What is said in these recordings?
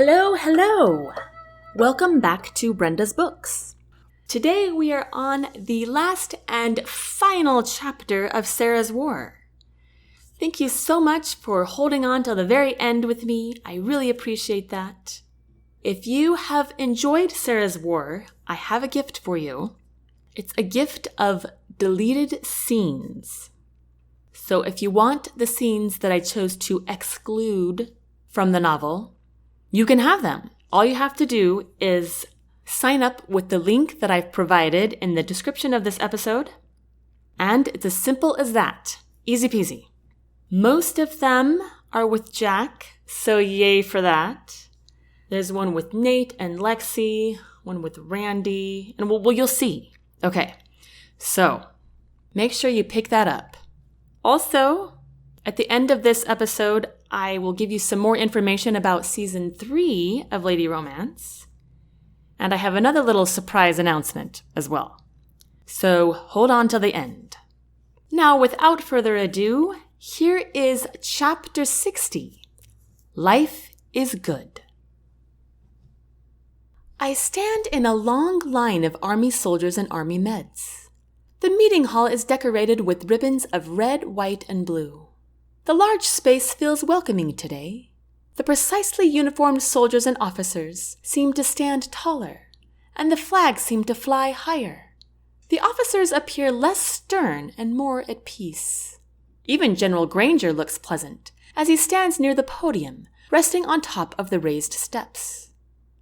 Hello, hello! Welcome back to Brenda's Books. Today we are on the last and final chapter of Sara's War. Thank you so much for holding on till the very end with me. I really appreciate that. If you have enjoyed Sara's War, I have a gift for you. It's a gift of deleted scenes. So if you want the scenes that I chose to exclude from the novel, you can have them. All you have to do is sign up with the link that I've provided in the description of this episode. And it's as simple as that. Easy peasy. Most of them are with Jack, so yay for that. There's one with Nate and Lexi, one with Randy, and well, you'll see. Okay, so make sure you pick that up. Also, at the end of this episode, I will give you some more information about Season 3 of Lady Romance. And I have another little surprise announcement as well. So hold on till the end. Now, without further ado, here is Chapter 60. Life is Good. I stand in a long line of Army soldiers and Army meds. The meeting hall is decorated with ribbons of red, white, and blue. The large space feels welcoming today. The precisely uniformed soldiers and officers seem to stand taller, and the flags seem to fly higher. The officers appear less stern and more at peace. Even General Granger looks pleasant as he stands near the podium, resting on top of the raised steps.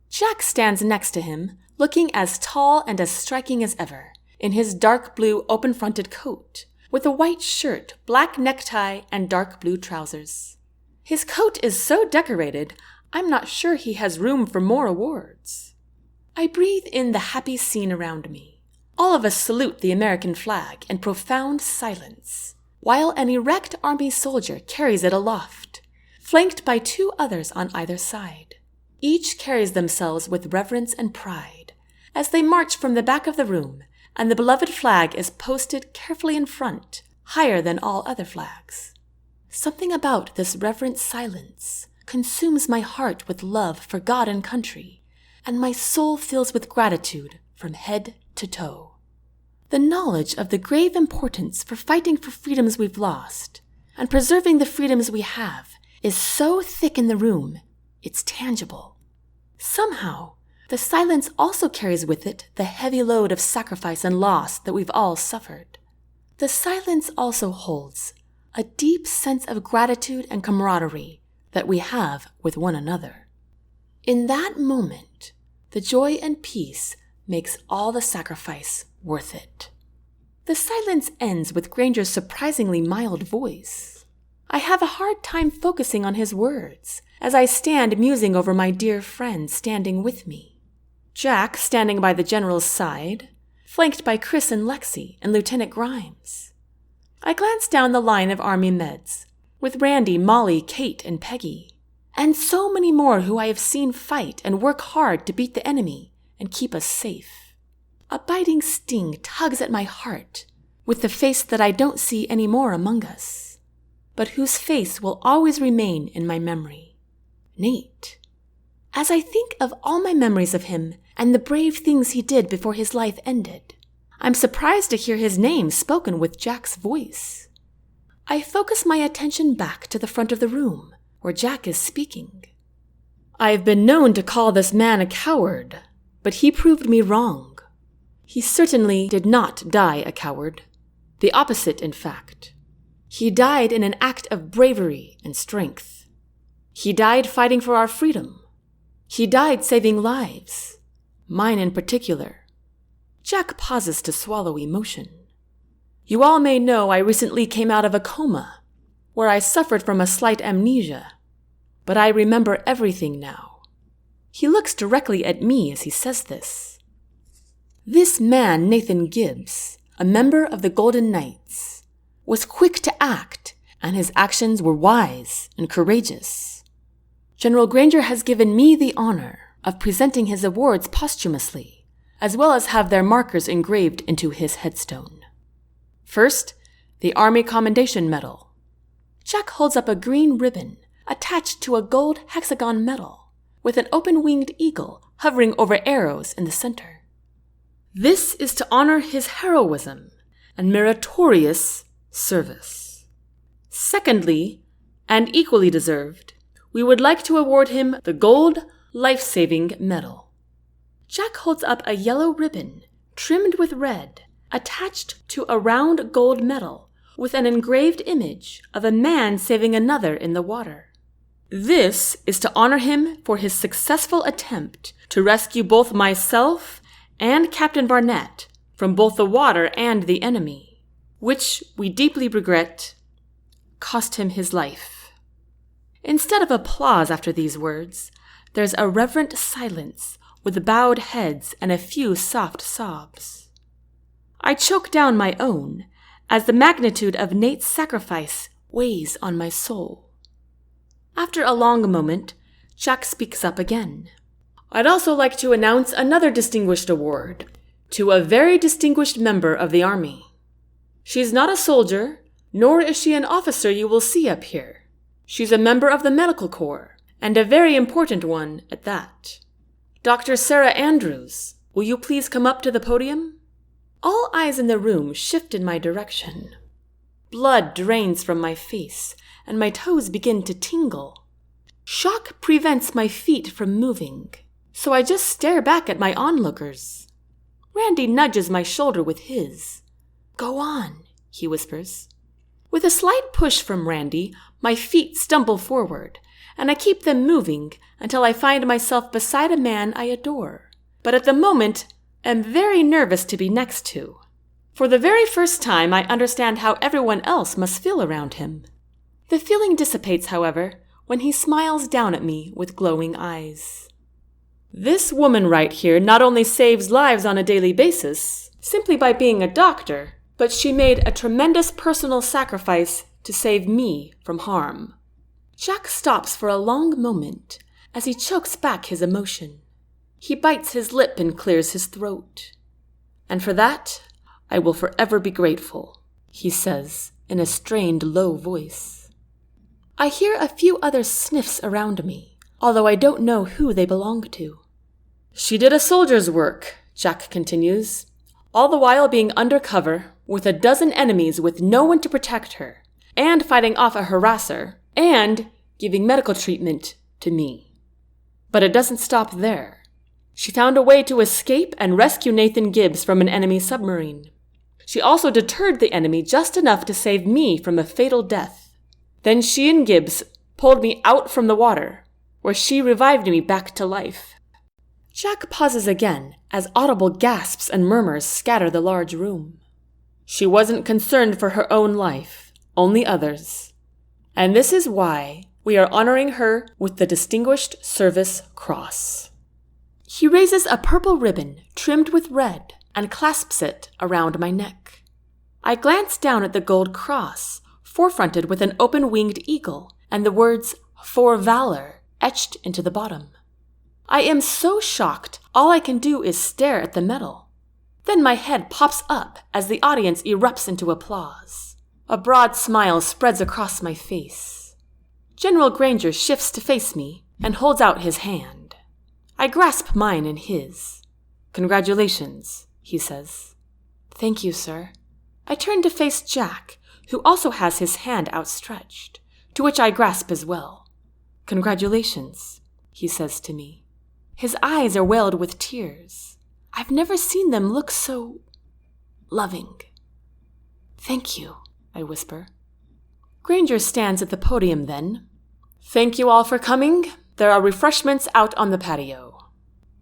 Jack stands next to him, looking as tall and as striking as ever, in his dark blue open-fronted coat, with a white shirt, black necktie, and dark blue trousers. His coat is so decorated, I'm not sure he has room for more awards. I breathe in the happy scene around me. All of us salute the American flag in profound silence, while an erect Army soldier carries it aloft, flanked by two others on either side. Each carries themselves with reverence and pride as they march from the back of the room, and the beloved flag is posted carefully in front, higher than all other flags. Something about this reverent silence consumes my heart with love for God and country, and my soul fills with gratitude from head to toe. The knowledge of the grave importance for fighting for freedoms we've lost and preserving the freedoms we have is so thick in the room, it's tangible. Somehow, the silence also carries with it the heavy load of sacrifice and loss that we've all suffered. The silence also holds a deep sense of gratitude and camaraderie that we have with one another. In that moment, the joy and peace makes all the sacrifice worth it. The silence ends with Granger's surprisingly mild voice. I have a hard time focusing on his words as I stand musing over my dear friend standing with me. Jack standing by the general's side, flanked by Chris and Lexi and Lieutenant Grimes. I glance down the line of Army meds, with Randy, Molly, Kate, and Peggy, and so many more who I have seen fight and work hard to beat the enemy and keep us safe. A biting sting tugs at my heart with the face that I don't see any more among us, but whose face will always remain in my memory. Nate. As I think of all my memories of him and the brave things he did before his life ended, I'm surprised to hear his name spoken with Jack's voice. I focus my attention back to the front of the room, where Jack is speaking. I've been known to call this man a coward, but he proved me wrong. He certainly did not die a coward. The opposite, in fact. He died in an act of bravery and strength. He died fighting for our freedom. He died saving lives, mine in particular. Jack pauses to swallow emotion. You all may know I recently came out of a coma, where I suffered from a slight amnesia, but I remember everything now. He looks directly at me as he says this. This man, Nathan Gibbs, a member of the Golden Knights, was quick to act, and his actions were wise and courageous. General Granger has given me the honor of presenting his awards posthumously, as well as have their markers engraved into his headstone. First, the Army Commendation Medal. Jack holds up a green ribbon attached to a gold hexagon medal, with an open-winged eagle hovering over arrows in the center. This is to honor his heroism and meritorious service. Secondly, and equally deserved, we would like to award him the Gold Life-Saving Medal. Jack holds up a yellow ribbon trimmed with red, attached to a round gold medal with an engraved image of a man saving another in the water. This is to honor him for his successful attempt to rescue both myself and Captain Barnett from both the water and the enemy, which, we deeply regret, cost him his life. Instead of applause after these words, there's a reverent silence with bowed heads and a few soft sobs. I choke down my own as the magnitude of Nate's sacrifice weighs on my soul. After a long moment, Jack speaks up again. I'd also like to announce another distinguished award to a very distinguished member of the Army. She's not a soldier, nor is she an officer you will see up here. She's a member of the Medical Corps, and a very important one at that. Dr. Sara Andrews, will you please come up to the podium? All eyes in the room shift in my direction. Blood drains from my face, and my toes begin to tingle. Shock prevents my feet from moving, so I just stare back at my onlookers. Randy nudges my shoulder with his. Go on, he whispers. With a slight push from Randy, my feet stumble forward, and I keep them moving until I find myself beside a man I adore, but at the moment am very nervous to be next to. For the very first time, I understand how everyone else must feel around him. The feeling dissipates, however, when he smiles down at me with glowing eyes. This woman right here not only saves lives on a daily basis, simply by being a doctor, but she made a tremendous personal sacrifice to save me from harm. Jack stops for a long moment as he chokes back his emotion. He bites his lip and clears his throat. And for that, I will forever be grateful, he says in a strained, low voice. I hear a few other sniffs around me, although I don't know who they belong to. She did a soldier's work, Jack continues, all the while being undercover with a dozen enemies with no one to protect her, and fighting off a harasser, and giving medical treatment to me. But it doesn't stop there. She found a way to escape and rescue Nathan Gibbs from an enemy submarine. She also deterred the enemy just enough to save me from a fatal death. Then she and Gibbs pulled me out from the water, where she revived me back to life. Jack pauses again as audible gasps and murmurs scatter the large room. She wasn't concerned for her own life, only others. And this is why we are honoring her with the Distinguished Service Cross. He raises a purple ribbon trimmed with red and clasps it around my neck. I glance down at the gold cross, forefronted with an open-winged eagle and the words, "For Valor," etched into the bottom. I am so shocked, all I can do is stare at the medal. Then my head pops up as the audience erupts into applause. A broad smile spreads across my face. General Granger shifts to face me and holds out his hand. I grasp mine in his. "Congratulations," he says. "Thank you, sir." I turn to face Jack, who also has his hand outstretched, to which I grasp as well. "Congratulations," he says to me. His eyes are welled with tears. I've never seen them look so loving. "Thank you," I whisper. Granger stands at the podium then. "Thank you all for coming. There are refreshments out on the patio."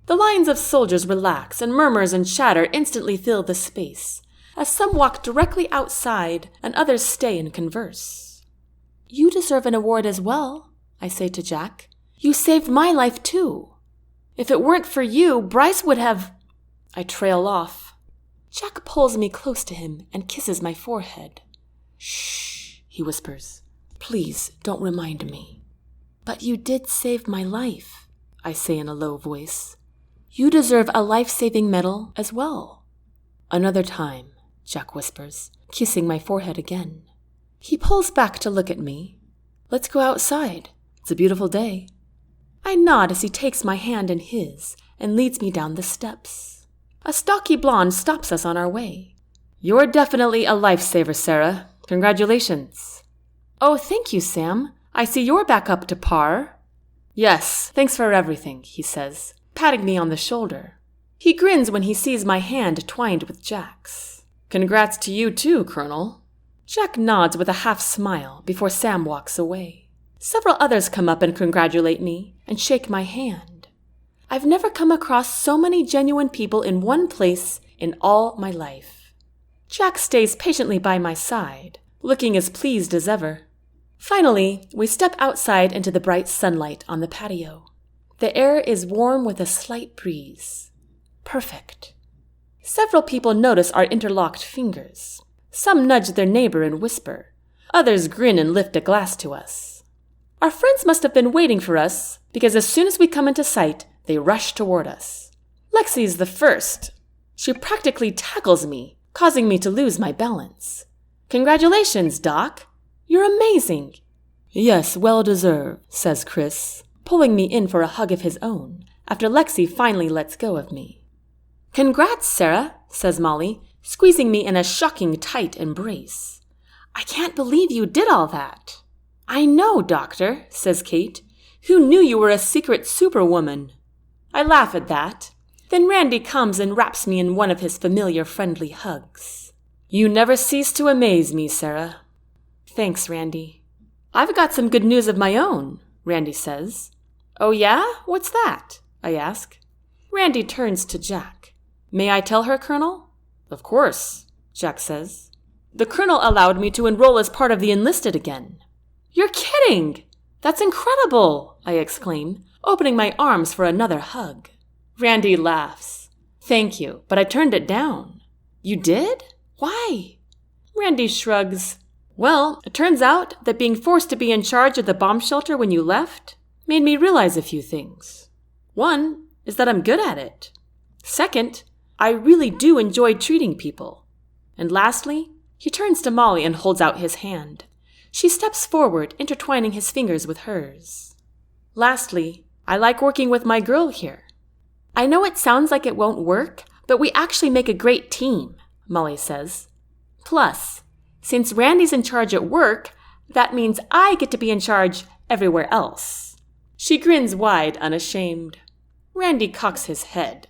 The lines of soldiers relax and murmurs and chatter instantly fill the space, as some walk directly outside and others stay and converse. "You deserve an award as well," I say to Jack. "You saved my life too. If it weren't for you, Bryce would have—" I trail off. Jack pulls me close to him and kisses my forehead. "Shh," he whispers. "Please don't remind me." "But you did save my life," I say in a low voice. "You deserve a life-saving medal as well." "Another time," Jack whispers, kissing my forehead again. He pulls back to look at me. "Let's go outside. It's a beautiful day." I nod as he takes my hand in his and leads me down the steps. A stocky blonde stops us on our way. "You're definitely a lifesaver, Sara. Congratulations." "Oh, thank you, Sam. I see you're back up to par." "Yes, thanks for everything," he says, patting me on the shoulder. He grins when he sees my hand twined with Jack's. "Congrats to you too, Colonel." Jack nods with a half smile before Sam walks away. Several others come up and congratulate me and shake my hand. I've never come across so many genuine people in one place in all my life. Jack stays patiently by my side, looking as pleased as ever. Finally, we step outside into the bright sunlight on the patio. The air is warm with a slight breeze. Perfect. Several people notice our interlocked fingers. Some nudge their neighbor and whisper. Others grin and lift a glass to us. Our friends must have been waiting for us, because as soon as we come into sight, they rush toward us. Lexi's the first. She practically tackles me, causing me to lose my balance. "Congratulations, Doc. You're amazing." "Yes, well deserved," says Chris, pulling me in for a hug of his own, after Lexi finally lets go of me. "Congrats, Sara," says Molly, squeezing me in a shocking tight embrace. "I can't believe you did all that." "I know, Doctor," says Kate. "Who knew you were a secret superwoman?" I laugh at that. Then Randy comes and wraps me in one of his familiar friendly hugs. "You never cease to amaze me, Sara." "Thanks, Randy." "I've got some good news of my own," Randy says. "Oh yeah? What's that?" I ask. Randy turns to Jack. "May I tell her, Colonel?" "Of course," Jack says. "The Colonel allowed me to enroll as part of the enlisted again." "You're kidding! That's incredible!" I exclaim, opening my arms for another hug. Randy laughs. "Thank you, but I turned it down." "You did? Why?" Randy shrugs. "Well, it turns out that being forced to be in charge of the bomb shelter when you left made me realize a few things. One is that I'm good at it. Second, I really do enjoy treating people. And lastly, he turns to Molly and holds out his hand. She steps forward, intertwining his fingers with hers. Lastly, I like working with my girl here. I know it sounds like it won't work, but we actually make a great team, Molly says. Plus, since Randy's in charge at work, that means I get to be in charge everywhere else. She grins wide, unashamed. Randy cocks his head.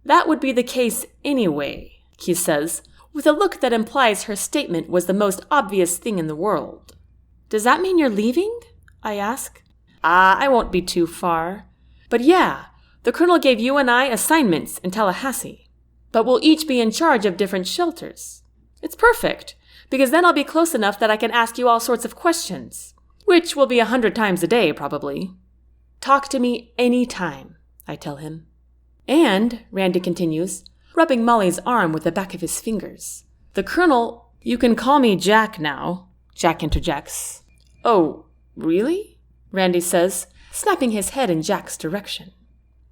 That would be the case anyway, he says, with a look that implies her statement was the most obvious thing in the world. Does that mean you're leaving? I ask. I won't be too far. But yeah, the Colonel gave you and I assignments in Tallahassee. But we'll each be in charge of different shelters. It's perfect, because then I'll be close enough that I can ask you all sorts of questions, which will be 100 times a day, probably. Talk to me any time, I tell him. And, Randy continues, rubbing Molly's arm with the back of his fingers, the Colonel— You can call me Jack now, Jack interjects. Oh, really? Randy says, snapping his head in Jack's direction.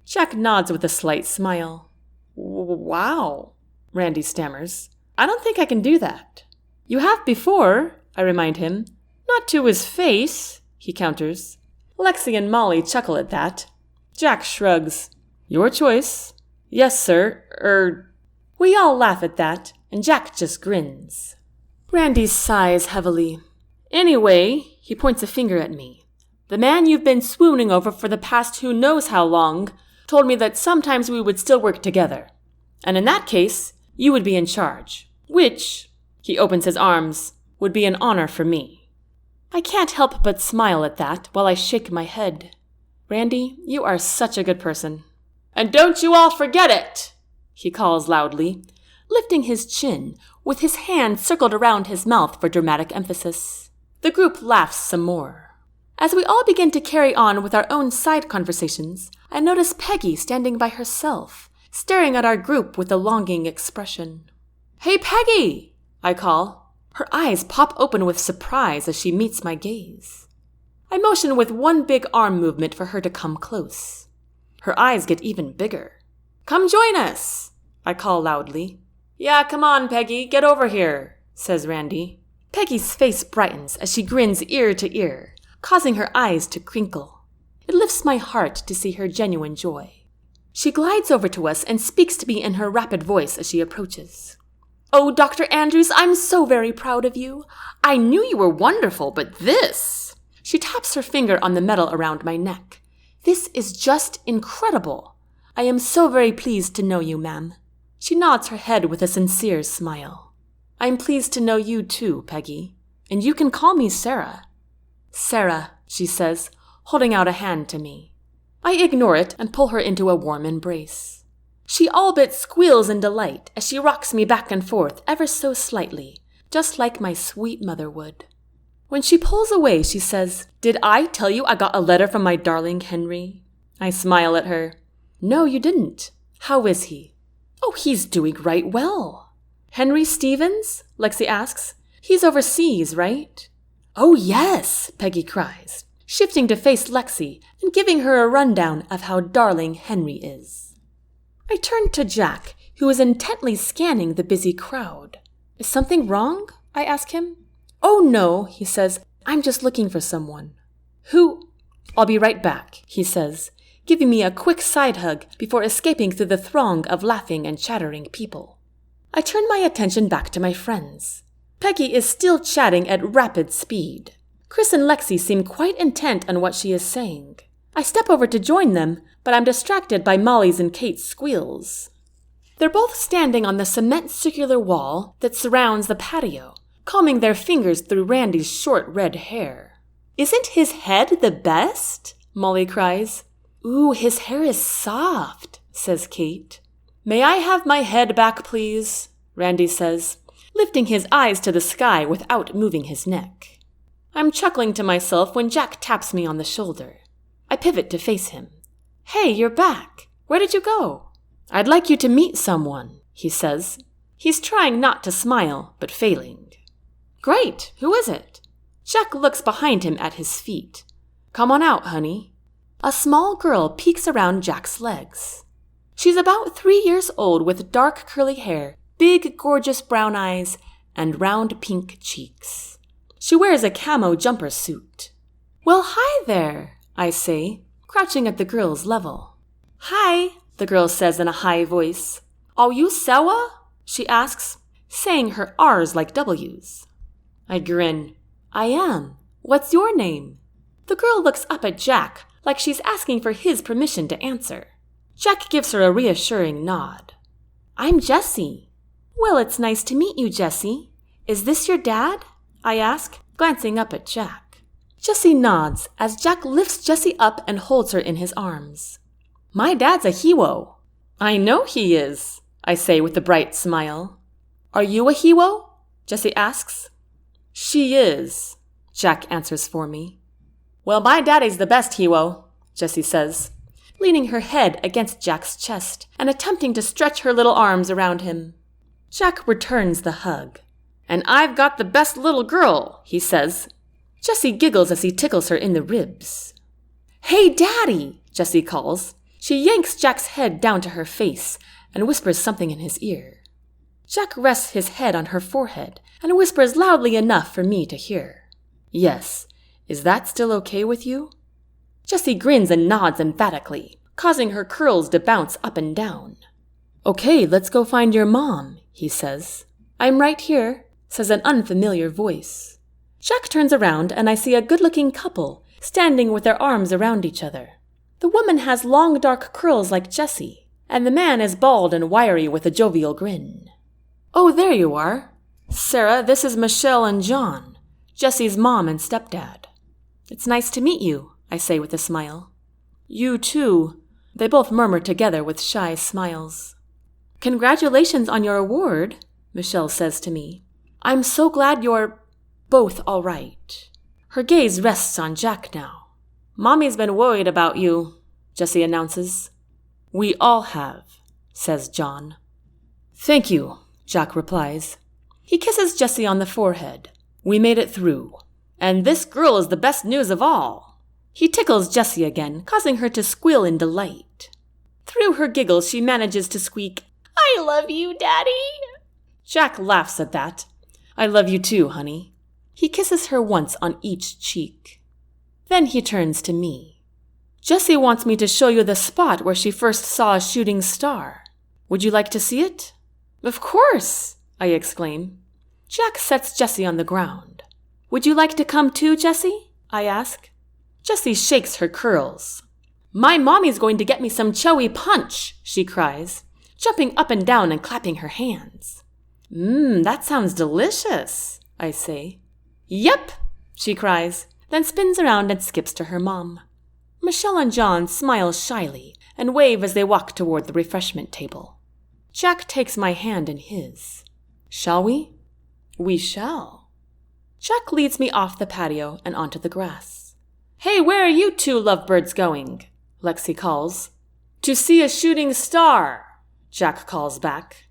Jack nods with a slight smile. Wow, Randy stammers. I don't think I can do that. You have before, I remind him. Not to his face, he counters. Lexi and Molly chuckle at that. Jack shrugs. Your choice. Yes, sir. We all laugh at that, and Jack just grins. Randy sighs heavily. Anyway, he points a finger at me. The man you've been swooning over for the past who knows how long told me that sometimes we would still work together. And in that case, you would be in charge, which, he opens his arms, would be an honor for me. I can't help but smile at that while I shake my head. Randy, you are such a good person. And don't you all forget it, he calls loudly, lifting his chin with his hand circled around his mouth for dramatic emphasis. The group laughs some more. As we all begin to carry on with our own side conversations, I notice Peggy standing by herself, staring at our group with a longing expression. Hey, Peggy, I call. Her eyes pop open with surprise as she meets my gaze. I motion with one big arm movement for her to come close. Her eyes get even bigger. Come join us, I call loudly. Yeah, come on, Peggy, get over here, says Randy. Peggy's face brightens as she grins ear to ear, causing her eyes to crinkle. It lifts my heart to see her genuine joy. She glides over to us and speaks to me in her rapid voice as she approaches. "Oh, Dr. Andrews, I'm so very proud of you. I knew you were wonderful, but this..." She taps her finger on the metal around my neck. "This is just incredible. I am so very pleased to know you, ma'am." She nods her head with a sincere smile. "I'm pleased to know you too, Peggy. And you can call me Sara." "Sara," she says, holding out a hand to me. I ignore it and pull her into a warm embrace. She all but squeals in delight as she rocks me back and forth ever so slightly, just like my sweet mother would. When she pulls away, she says, "Did I tell you I got a letter from my darling Henry?" I smile at her. "No, you didn't. How is he?" "Oh, he's doing right well." "Henry Stevens?" Lexi asks. "He's overseas, right?" "Oh, yes," Peggy cries, shifting to face Lexi and giving her a rundown of how darling Henry is. I turn to Jack, who is intently scanning the busy crowd. "Is something wrong?" I ask him. "Oh, no," he says. "I'm just looking for someone." "Who?" "I'll be right back," he says, giving me a quick side hug before escaping through the throng of laughing and chattering people. I turn my attention back to my friends. Peggy is still chatting at rapid speed. Chris and Lexi seem quite intent on what she is saying. I step over to join them, but I'm distracted by Molly's and Kate's squeals. They're both standing on the cement circular wall that surrounds the patio, combing their fingers through Randy's short red hair. "Isn't his head the best?" Molly cries. "Ooh, his hair is soft," says Kate. "May I have my head back, please?" Randy says, lifting his eyes to the sky without moving his neck. I'm chuckling to myself when Jack taps me on the shoulder. I pivot to face him. "Hey, you're back. Where did you go?" "I'd like you to meet someone," he says. He's trying not to smile, but failing. "Great. Who is it?" Jack looks behind him at his feet. "Come on out, honey." A small girl peeks around Jack's legs. She's about 3 years old with dark curly hair, big gorgeous brown eyes, and round pink cheeks. She wears a camo jumper suit. "Well, hi there," I say, crouching at the girl's level. "Hi," the girl says in a high voice. "Are you Sara?" she asks, saying her R's like W's. I grin. "I am. What's your name?" The girl looks up at Jack like she's asking for his permission to answer. Jack gives her a reassuring nod. "I'm Jessie." "Well, it's nice to meet you, Jessie. Is this your dad?" I ask, glancing up at Jack. Jessie nods as Jack lifts Jessie up and holds her in his arms. "My dad's a hero." "I know he is," I say with a bright smile. "Are you a hero?" Jessie asks. "She is," Jack answers for me. "Well, my daddy's the best hero," Jessie says, leaning her head against Jack's chest and attempting to stretch her little arms around him. Jack returns the hug. "And I've got the best little girl," he says. Jessie giggles as he tickles her in the ribs. "Hey, Daddy," Jessie calls. She yanks Jack's head down to her face and whispers something in his ear. Jack rests his head on her forehead and whispers loudly enough for me to hear. "Yes. Is that still okay with you?" Jessie grins and nods emphatically, causing her curls to bounce up and down. "Okay, let's go find your mom," he says. "I'm right here," says an unfamiliar voice. Jack turns around and I see a good-looking couple standing with their arms around each other. The woman has long dark curls like Jessie, and the man is bald and wiry with a jovial grin. "Oh, there you are. Sara, this is Michelle and John, Jessie's mom and stepdad." "It's nice to meet you," I say with a smile. "You too," they both murmur together with shy smiles. "Congratulations on your award," Michelle says to me. "I'm so glad you're both all right." Her gaze rests on Jack now. "Mommy's been worried about you," Jessie announces. "We all have," says John. "Thank you," Jack replies. He kisses Jessie on the forehead. "We made it through. And this girl is the best news of all." He tickles Jessie again, causing her to squeal in delight. Through her giggles, she manages to squeak, "I love you, Daddy." Jack laughs at that. "I love you too, honey." He kisses her once on each cheek. Then he turns to me. Jessie wants me to show you the spot where she first saw a shooting star. Would you like to see it? Of course, I exclaim. Jack sets Jessie on the ground. Would you like to come too, Jessie? I ask. Jessie shakes her curls. My mommy's going to get me some chowy punch, she cries, jumping up and down and clapping her hands. That sounds delicious, I say. Yep, she cries, then spins around and skips to her mom. Michelle and John smile shyly and wave as they walk toward the refreshment table. Jack takes my hand in his. Shall we? We shall. Jack leads me off the patio and onto the grass. Hey, where are you two lovebirds going? Lexi calls. To see a shooting star, Jack calls back.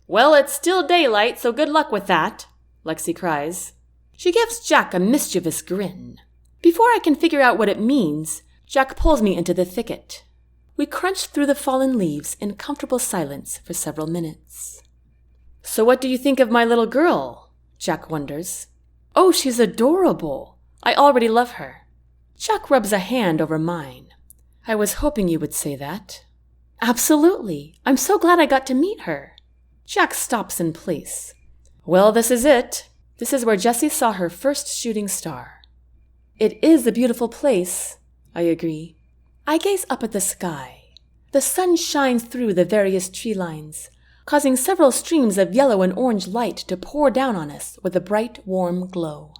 Well, it's still daylight, so good luck with that, Lexi cries. She gives Jack a mischievous grin. Before I can figure out what it means, Jack pulls me into the thicket. We crunch through the fallen leaves in comfortable silence for several minutes. So what do you think of my little girl? Jack wonders. Oh, she's adorable. I already love her. Jack rubs a hand over mine. I was hoping you would say that. Absolutely. I'm so glad I got to meet her. Jack stops in place. Well, this is it. This is where Jessie saw her first shooting star. It is a beautiful place, I agree. I gaze up at the sky. The sun shines through the various tree lines, causing several streams of yellow and orange light to pour down on us with a bright, warm glow.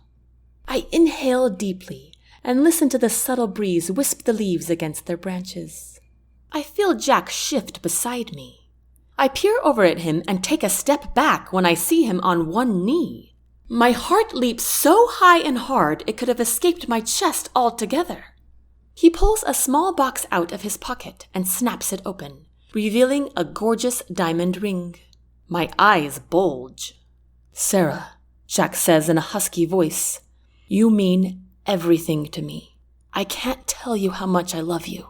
I inhale deeply and listen to the subtle breeze wisp the leaves against their branches. I feel Jack shift beside me. I peer over at him and take a step back when I see him on one knee. My heart leaps so high and hard it could have escaped my chest altogether. He pulls a small box out of his pocket and snaps it open, revealing a gorgeous diamond ring. My eyes bulge. Sara, Jack says in a husky voice, you mean everything to me. I can't tell you how much I love you.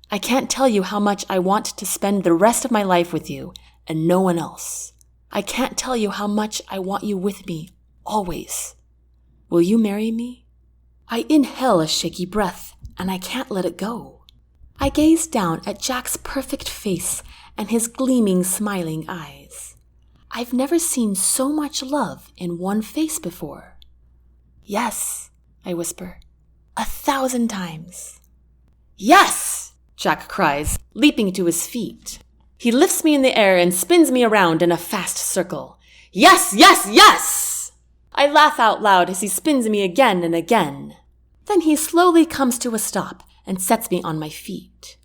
I can't tell you how much I want to spend the rest of my life with you and no one else. I can't tell you how much I want you with me, always. Will you marry me? I inhale a shaky breath, and I can't let it go. I gaze down at Jack's perfect face and his gleaming, smiling eyes. I've never seen so much love in one face before. Yes, I whisper, 1,000 times. Yes! Jack cries, leaping to his feet. He lifts me in the air and spins me around in a fast circle. Yes, yes, yes! I laugh out loud as he spins me again and again. Then he slowly comes to a stop and sets me on my feet.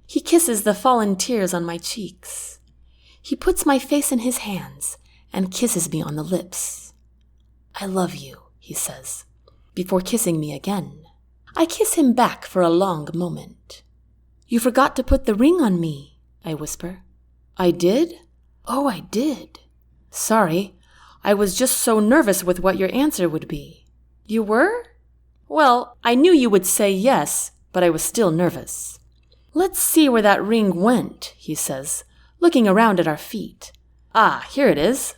He kisses the fallen tears on my cheeks. He puts my face in his hands and kisses me on the lips. I love you, he says, before kissing me again. I kiss him back for a long moment. You forgot to put the ring on me, I whisper. I did? Oh, I did. Sorry, I was just so nervous with what your answer would be. You were? Well, I knew you would say yes, but I was still nervous. Let's see where that ring went, he says, looking around at our feet. Ah, here it is.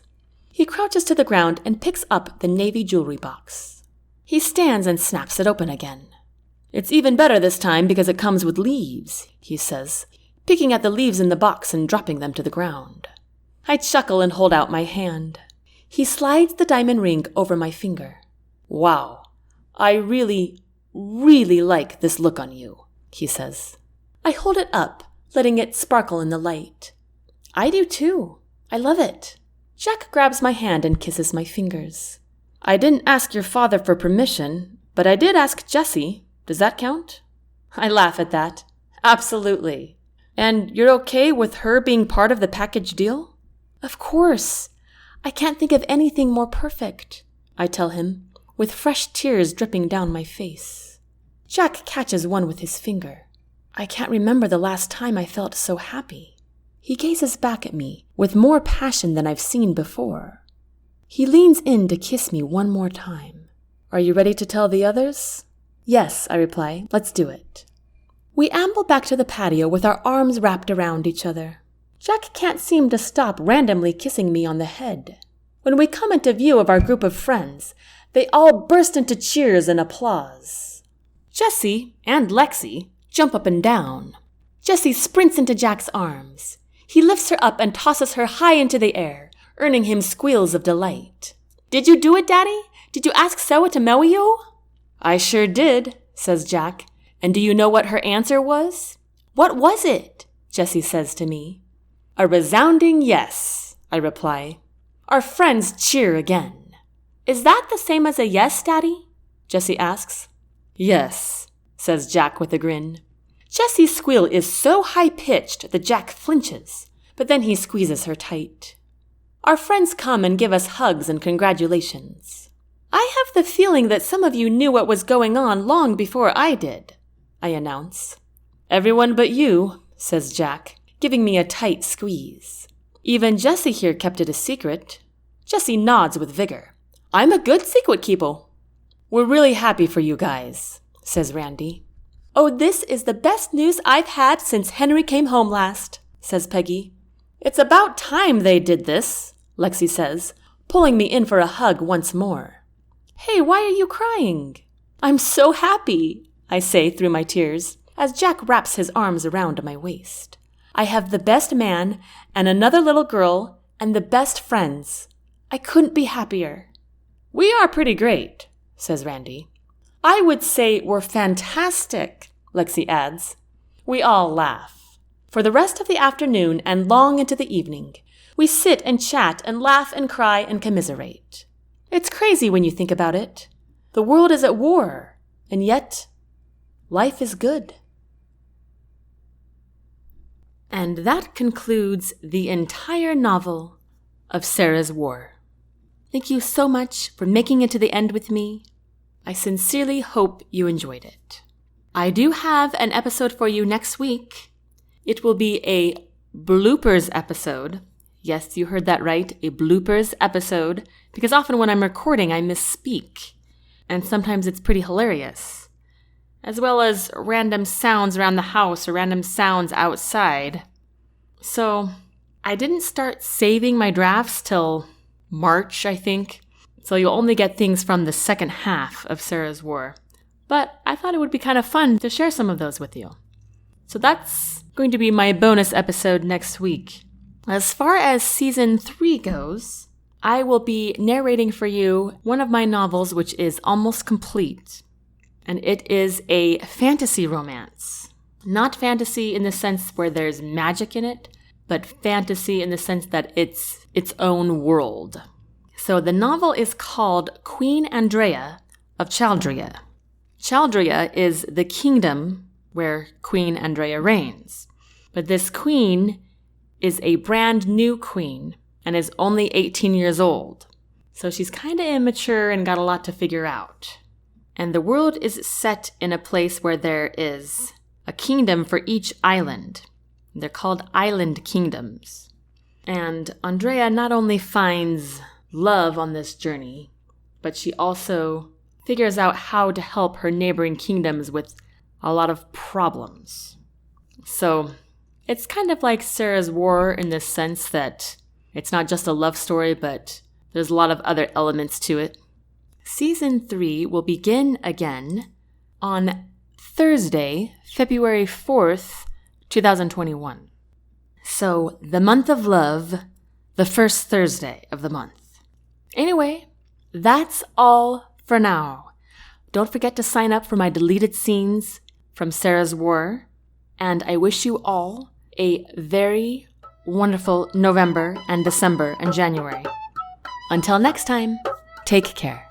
He crouches to the ground and picks up the navy jewelry box. He stands and snaps it open again. It's even better this time because it comes with leaves, he says, picking at the leaves in the box and dropping them to the ground. I chuckle and hold out my hand. He slides the diamond ring over my finger. Wow, I really like this look on you, he says. I hold it up, letting it sparkle in the light. I do too. I love it. Jack grabs my hand and kisses my fingers. I didn't ask your father for permission, but I did ask Jessie. Does that count? I laugh at that. Absolutely. And you're okay with her being part of the package deal? Of course. I can't think of anything more perfect, I tell him, with fresh tears dripping down my face. Jack catches one with his finger. I can't remember the last time I felt so happy. He gazes back at me with more passion than I've seen before. He leans in to kiss me one more time. Are you ready to tell the others? Yes, I reply. Let's do it. We amble back to the patio with our arms wrapped around each other. Jack can't seem to stop randomly kissing me on the head. When we come into view of our group of friends, they all burst into cheers and applause. Jessie and Lexi jump up and down. Jessie sprints into Jack's arms. He lifts her up and tosses her high into the air, earning him squeals of delight. "Did you do it, Daddy? Did you ask Sara to marry you?" "I sure did," says Jack. "And do you know what her answer was?" "What was it?" Jessie says to me. "A resounding yes," I reply. Our friends cheer again. "Is that the same as a yes, Daddy?" Jessie asks. "Yes," says Jack with a grin. Jessie's squeal is so high-pitched that Jack flinches, but then he squeezes her tight. Our friends come and give us hugs and congratulations. "I have the feeling that some of you knew what was going on long before I did," I announce. "Everyone but you," says Jack, giving me a tight squeeze. "Even Jessie here kept it a secret." Jessie nods with vigor. "I'm a good secret keeper." "We're really happy for you guys," says Randy. "Oh, this is the best news I've had since Henry came home last," says Peggy. "It's about time they did this," Lexi says, pulling me in for a hug once more. "Hey, why are you crying?" "I'm so happy," I say through my tears, as Jack wraps his arms around my waist. "I have the best man and another little girl and the best friends. I couldn't be happier." "We are pretty great," says Randy. "I would say we're fantastic," Lexi adds. We all laugh. For the rest of the afternoon and long into the evening, we sit and chat and laugh and cry and commiserate. It's crazy when you think about it. The world is at war, and yet life is good. And that concludes the entire novel of Sara's War. Thank you so much for making it to the end with me. I sincerely hope you enjoyed it. I do have an episode for you next week. It will be a bloopers episode. Yes, you heard that right, a bloopers episode, because often when I'm recording, I misspeak, and sometimes it's pretty hilarious, as well as random sounds around the house or random sounds outside. So I didn't start saving my drafts till March, I think. So you'll only get things from the second half of Sara's War. But I thought it would be kind of fun to share some of those with you. So that's going to be my bonus episode next week. As far as Season 3 goes, I will be narrating for you one of my novels which is almost complete. And it is a fantasy romance. Not fantasy in the sense where there's magic in it, but fantasy in the sense that it's its own world. So the novel is called Queen Andrea of Chaldrea. Chaldrea is the kingdom where Queen Andrea reigns. But this queen is a brand new queen and is only 18 years old. So she's kind of immature and got a lot to figure out. And the world is set in a place where there is a kingdom for each island. They're called island kingdoms. And Andrea not only finds love on this journey, but she also figures out how to help her neighboring kingdoms with a lot of problems. So it's kind of like Sara's War in the sense that it's not just a love story, but there's a lot of other elements to it. Season 3 will begin again on Thursday, February 4th, 2021. So the month of love, the first Thursday of the month. Anyway, that's all for now. Don't forget to sign up for my deleted scenes from Sara's War, and I wish you all a very wonderful November and December and January. Until next time, take care.